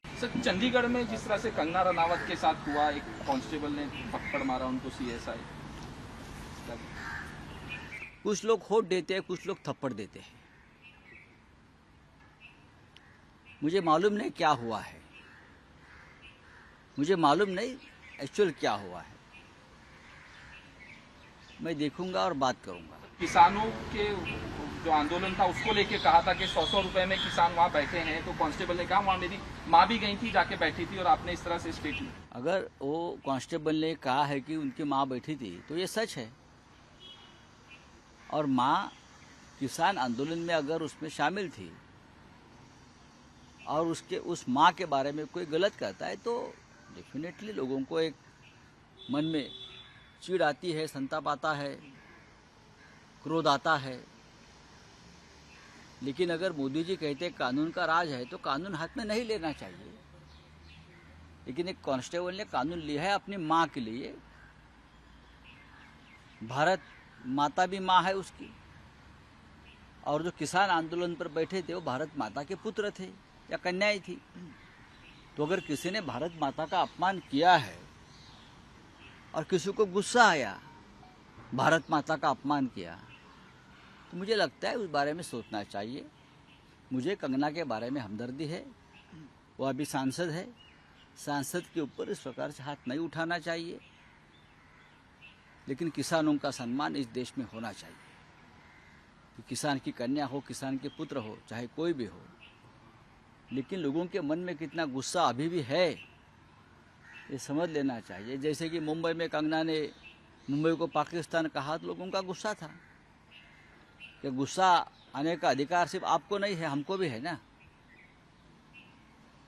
Sir, Chandigarh में जिस तरह से कंगना रनावत के साथ हुआ, एक कांस्टेबल ने पकड़ मारा उनको, सीएसआई। कुछ लोग होठ देते हैं, कुछ लोग थप्पड़ देते हैं। मुझे मालूम नहीं क्या हुआ है, मुझे मालूम नहीं एक्चुअल क्या हुआ है। मैं देखूंगा और बात करूंगा। किसानों के जो आंदोलन था उसको लेके कहा था कि 100-100 रुपए में किसान वहाँ बैठे हैं, तो कांस्टेबल ने कहा वहाँ मेरी माँ भी गई थी, जाके बैठी थी, और आपने इस तरह से स्टेटमेंट। अगर वो कांस्टेबल ने कहा है कि उनकी माँ बैठी थी तो ये सच है। और माँ किसान आंदोलन में अगर उसमें शामिल थी और उस माँ के बारे में कोई गलत कहता है तो डेफिनेटली लोगों को एक मन में चिढ़ आती है, संताप आता है, क्रोध आता है। लेकिन अगर मोदी जी कहते कानून का राज है तो कानून हाथ में नहीं लेना चाहिए। लेकिन एक कांस्टेबल ने कानून लिया है अपनी माँ के लिए। भारत माता भी माँ है उसकी, और जो किसान आंदोलन पर बैठे थे वो भारत माता के पुत्र थे या कन्याएं थी। तो अगर किसी ने भारत माता का अपमान किया है और किसी को गुस्सा आया, भारत माता का अपमान किया, तो मुझे लगता है उस बारे में सोचना चाहिए। मुझे कंगना के बारे में हमदर्दी है, वो अभी सांसद है, सांसद के ऊपर इस प्रकार से हाथ नहीं उठाना चाहिए। लेकिन किसानों का सम्मान इस देश में होना चाहिए कि किसान की कन्या हो, किसान के पुत्र हो, चाहे कोई भी हो। लेकिन लोगों के मन में कितना गुस्सा अभी भी है ये समझ लेना चाहिए। जैसे कि मुंबई में कंगना ने मुंबई को पाकिस्तान कहा तो लोगों का गुस्सा था कि गुस्सा आने का अधिकार सिर्फ आपको नहीं है, हमको भी है ना।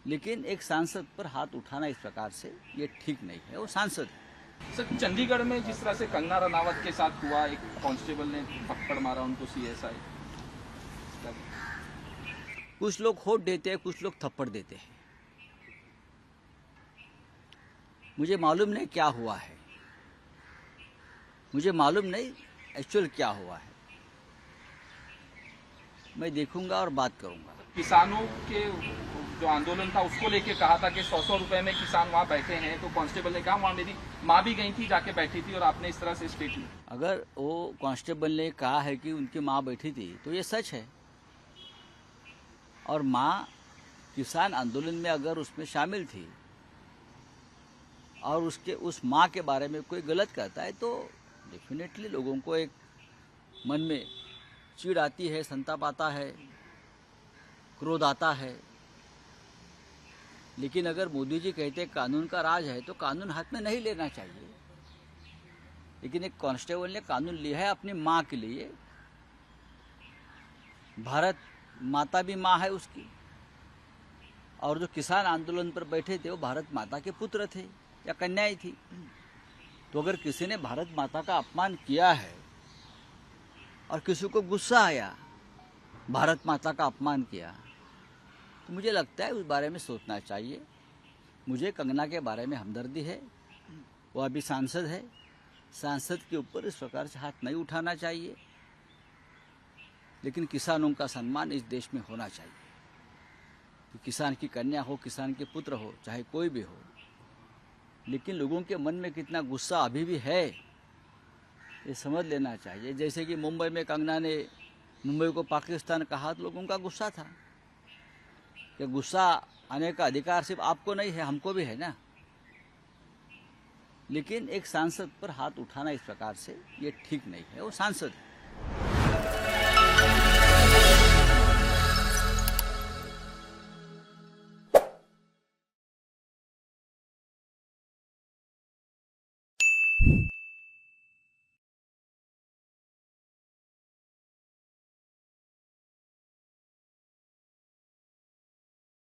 लेकिन एक सांसद पर हाथ उठाना इस प्रकार से ये ठीक नहीं है, वो सांसद है। सर, चंडीगढ़ में जिस तरह से कंगना रनावत के साथ हुआ, एक कांस्टेबल ने पकड़ मारा उनको, सीएसआई। कुछ लोग होठ देते हैं, कुछ लोग थप्पड़ देते हैं। मुझे मालूम नहीं क्या हुआ है, मुझे मालूम नहीं एक्चुअल क्या हुआ है। मैं देखूंगा और बात करूंगा। किसानों के जो आंदोलन था उसको लेके कहा था कि 100-100 रुपए में किसान वहाँ बैठे हैं, तो कांस्टेबल ने कहा वहाँ मेरी माँ भी गई थी, जाके बैठी थी, और आपने इस तरह से स्टेटमेंट। अगर वो कांस्टेबल ने कहा है कि उनकी माँ बैठी थी तो ये सच है। और माँ किसान आंदोलन में अगर उसमें शामिल थी और उस माँ के बारे में कोई गलत कहता है तो डेफिनेटली लोगों को एक मन में चिढ़ आती है, संताप आता है, क्रोध आता है। लेकिन अगर मोदी जी कहते कानून का राज है तो कानून हाथ में नहीं लेना चाहिए। लेकिन एक कांस्टेबल ने कानून लिया है अपनी माँ के लिए। भारत माता भी माँ है उसकी, और जो किसान आंदोलन पर बैठे थे वो भारत माता के पुत्र थे या कन्याएं थी। तो अगर किसी ने भारत माता का अपमान किया है और किसी को गुस्सा आया, भारत माता का अपमान किया, तो मुझे लगता है उस बारे में सोचना चाहिए। मुझे कंगना के बारे में हमदर्दी है, वो अभी सांसद है, सांसद के ऊपर इस प्रकार से हाथ नहीं उठाना चाहिए। लेकिन किसानों का सम्मान इस देश में होना चाहिए कि किसान की कन्या हो, किसान के पुत्र हो, चाहे कोई भी हो। लेकिन लोगों के मन में कितना गुस्सा अभी भी है ये समझ लेना चाहिए। जैसे कि मुंबई में कंगना ने मुंबई को पाकिस्तान कहा तो लोगों का गुस्सा था कि गुस्सा आने का अधिकार सिर्फ आपको नहीं है, हमको भी है ना। लेकिन एक सांसद पर हाथ उठाना इस प्रकार से ये ठीक नहीं है, वो सांसद है।